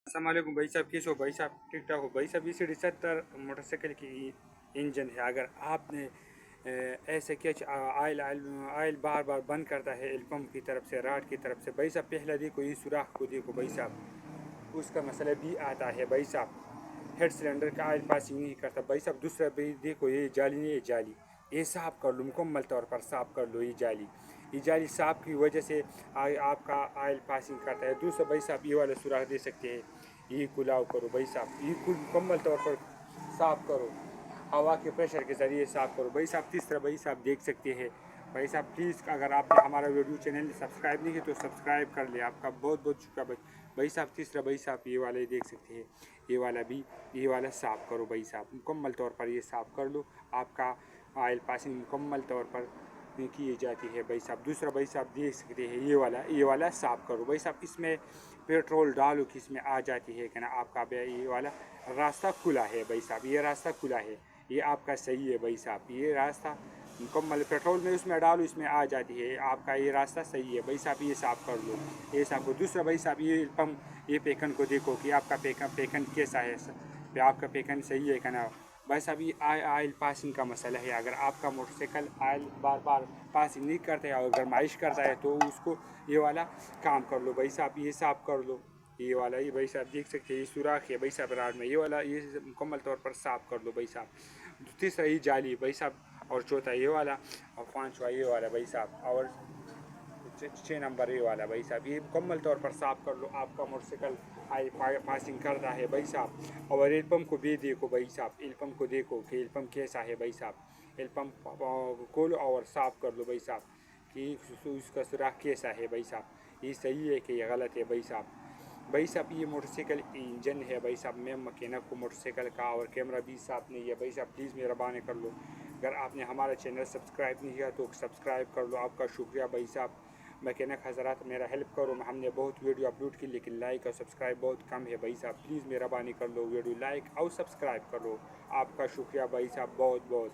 अस्सलामुअलैकुम भाई साहब, कैसे हो भाई साहब? ठीक ठाक हो भाई साहब? ये सीढ़ी 70 मोटरसाइकिल की इंजन है। अगर आपने ऐसे कुछ आयल आयल आयल बार बार बंद करता है एल पंप की तरफ से, राड की तरफ से भाई साहब, पहला देखो ये सुराख को देखो भाई साहब, उसका मसला भी आता है भाई साहब। हेड सिलेंडर का आयल पासिंग नहीं करता भाई साहब। दूसरा भी देखो, ये जाली नहीं, ये जाली, ये साफ़ कर लो, मुकम्मल तौर पर साफ़ कर लो। ये जाली साफ़ की वजह से आपका आयल पासिंग करता है। दूसरा भाई साहब, ये वाला सुराख दे सकते हैं, ये कुलाव करो भाई साहब, ये कुल मुकम्मल तौर पर साफ़ करो, हवा के प्रेशर के ज़रिए साफ़ करो भाई साहब। तीसरा भाई साहब देख सकते हैं भाई साहब, प्लीज़ अगर आपने हमारा वीडियो चैनल सब्सक्राइब नहीं किया तो सब्सक्राइब कर ले, आपका बहुत बहुत शुक्रिया भाई साहब। तीसरा भाई साहब, ये वाला देख सकते हैं, ये वाला भी, ये वाला साफ़ करो भाई साहब, मुकम्मल तौर पर ये साफ़ कर लो। आपका आयल पासिंग मुकम्मल तौर पर की जाती है भाई साहब। दूसरा भाई साहब देख सकते हैं, ये वाला साफ़ करो भाई साहब। इसमें पेट्रोल डालो कि इसमें आ जाती है कि ना, आपका ये वाला रास्ता खुला है भाई साहब, ये रास्ता खुला है, ये आपका सही है भाई साहब। ये रास्ता मुकम्मल पेट्रोल में उसमें डालो, इसमें आ जाती है, आपका ये रास्ता सही है भाई साहब। ये साफ़ कर लो, ये साफ़ करो। दूसरा भाई साहब, ये पंप, ये पेकन को देखो कि आपका पेकन कैसा है, आपका पेकन सही है कि ना भाई साहब। ये आयल पासिंग का मसला है। अगर आपका मोटरसाइकिल आयल बार बार पासिंग नहीं करता है और गरमाइश करता है तो उसको ये वाला काम कर लो भाई साहब, ये साफ़ कर लो। ये वाला, ये भाई साहब देख सकते हैं, ये सुराख है भाई साहब राड में, ये वाला ये मुकम्मल तौर पर साफ़ कर लो भाई साहब। तीसरा ये जाली भाई साहब, और चौथा ये वाला, और पाँचवा ये वाला भाई साहब, और 6 नंबर ये वाला भाई साहब। ये मुकम्मल तौर पर साफ़ कर लो। आपका मोटरसाइकिल पासिंग करता है भाई साहब। और एल पम्प को भी देखो भाई साहब, एल पम्प को देखो कि एल पम्प कैसा है भाई साहब। एल पम्प खोलो और साफ़ कर लो भाई साहब कि उसका सुराख कैसा है भाई साहब, ये सही है कि ये गलत है भाई साहब। भाई साहब, ये मोटरसाइकिल इंजन है भाई साहब, मैं मकैनिक को मोटरसाइकिल का, और कैमरा भी साफ नहीं है भाई साहब। प्लीज़ मेहरबानी कर लो, अगर आपने हमारा चैनल सब्सक्राइब नहीं किया तो सब्सक्राइब कर लो, आपका शुक्रिया भाई साहब। मैकेनिक हज़रात मेरा हेल्प करो, हमने बहुत वीडियो अपलोड की लेकिन लाइक और सब्सक्राइब बहुत कम है भाई साहब। प्लीज़ मेहरबानी कर लो, वीडियो लाइक और सब्सक्राइब करो, आपका शुक्रिया भाई साहब बहुत बहुत।